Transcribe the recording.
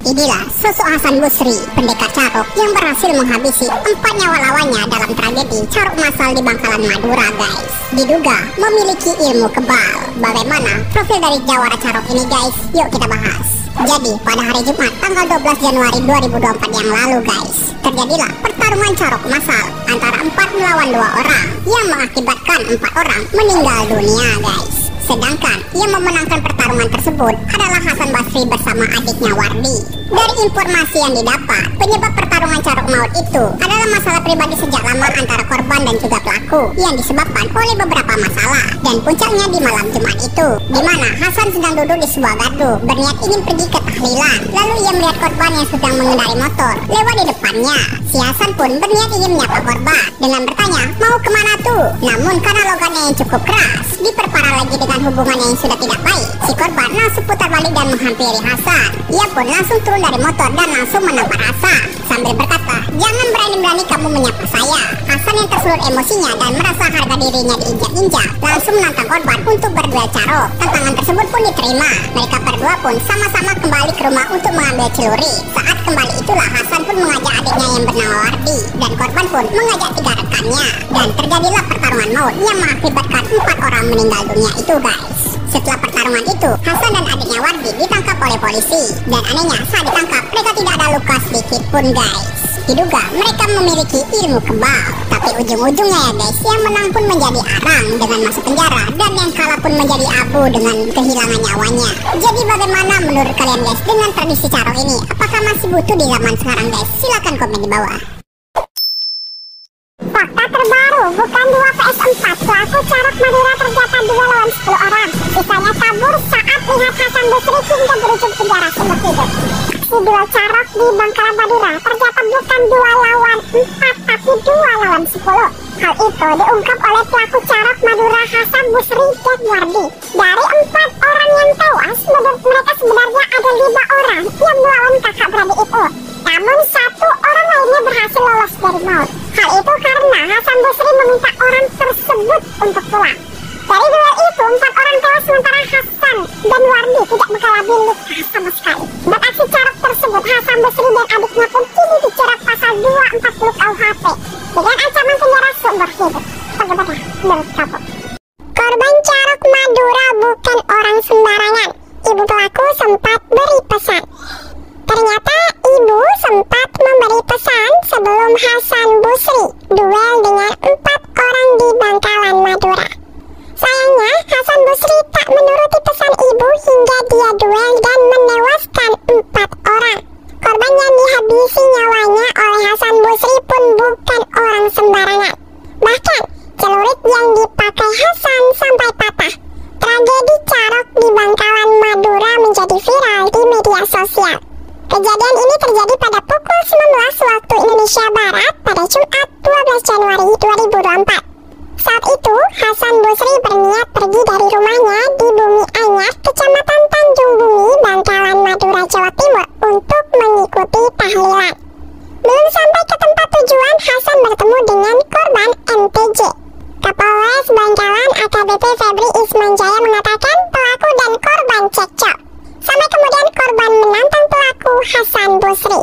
Inilah sosok Hasan Basri, pendekar Carok yang berhasil menghabisi 4 nyawa lawannya dalam tragedi Carok massal di Bangkalan, Madura, guys. Diduga memiliki ilmu kebal. Bagaimana profil dari jawara Carok ini, guys? Yuk kita bahas. Jadi, pada hari Jumat tanggal 12 Januari 2024 yang lalu, guys, terjadilah pertarungan Carok massal antara 4 melawan 2 orang yang mengakibatkan 4 orang meninggal dunia, guys. Sedangkan yang memenangkan pertarungan tersebut adalah Hasan Basri bersama adiknya Wardi. Dari informasi yang didapat, penyebab pertarungan carok maut itu adalah masalah pribadi sejak lama antara korban dan juga pelaku yang disebabkan oleh beberapa masalah. Dan puncaknya di malam Jumat itu, di mana Hasan sedang duduk di sebuah gardu berniat ingin pergi ke tahlilan. Lalu ia melihat korban yang sedang mengendarai motor lewat di depannya. Si Hasan pun berniat ingin menyapa korban dengan bertanya, mau kemana tuh? Namun karena logatnya yang cukup keras, diperparah lagi dengan hubungannya yang sudah tidak baik, si korban langsung putar balik dan menghampiri Hasan. Ia pun langsung turun dari motor dan langsung menampar Hasan sambil berkata, jangan berani-berani kamu menyapa saya. Hasan yang tersulut emosinya dan merasa harga dirinya diinjak-injak langsung menantang korban untuk berduel carok. Tantangan tersebut pun diterima. Mereka berdua pun sama-sama kembali ke rumah untuk mengambil celuri. Saat kembali itulah Hasan pun mengajak adiknya yang bernama Wardi dan korban pun mengajak 3 rekannya. Dan terjadilah pertarungan maut yang mengakibatkan 4 orang meninggal dunia itu, guys. Setelah pertarungan itu, Hasan dan adiknya Wardi ditangkap oleh polisi. Dan anehnya, saat ditangkap, mereka tidak ada luka sedikit pun, guys. Diduga mereka memiliki ilmu kebal. Tapi ujung-ujungnya ya, guys, yang menang pun menjadi arang dengan masuk penjara, dan yang kalah pun menjadi abu dengan kehilangan nyawanya. Jadi bagaimana menurut kalian, guys, dengan tradisi carok ini? Apakah masih butuh di zaman sekarang, guys? Silahkan komen di bawah. Fakta terbaru, bukan 2 vs 4. Pelaku carok Madura terjata 2 lawan 10 orang. Sisanya kabur saat lihat Hasan Basri hingga berujung penjara seumur hidup. Aksi duel carok di Bangkalan, Madura terjata bukan 2 lawan 4, tapi 2 lawan 10. Hal itu diungkap oleh pelaku carok Madura Hasan Basri dan Wardi. Dari 4 orang yang tewas, menurut mereka sebenarnya ada 5 orang yang melawan kakak beradik itu. Namun 1 orang lainnya berhasil lolos dari maut. Hal itu karena Hasan Basri meminta orang tersebut untuk pulang. Dari duel itu 4 orang tewas sementara Hasan dan Wardi tidak mengalami luka sama sekali. Dan aksi carok tersebut Hasan Basri dan adiknya pun kini dijerat pasal 240 KUHP dengan ancaman penjara seumur hidup. Bagaimana menurut kamu? Korban carok Madura bukan orang sembarangan. Ibu pelaku sempat beri pesan. Ternyata ibu sempat memberi pesan sebelum Hasan Basri duel dengan 4 orang di Bangkalan, Madura. Sayangnya Hasan Basri tak menuruti pesan ibu hingga dia duel dan menewaskan 4 orang. Korban yang dihabisi nyawanya oleh Hasan Basri pun bukan orang sembarangan. Bahkan celurit yang dipakai Hasan sampai patah. Tragedi carok di Bangkalan, Madura menjadi viral di media sosial. Kejadian ini terjadi pada pukul 19 waktu Indonesia Barat pada Jumat 12 Januari 2024. Saat itu, Hasan Basri berniat pergi dari rumahnya di Bumi Anyar, Kecamatan Tanjung Bumi, Bangkalan, Madura, Jawa Timur untuk mengikuti tahlilan. Belum sampai ke tempat tujuan, Hasan bertemu dengan korban MTJ. Kapolres Bangkalan AKBP Febri Ismanjaya mengatakan pelaku dan korban cekcok. Sampai kemudian korban menantang pelaku Hasan Basri.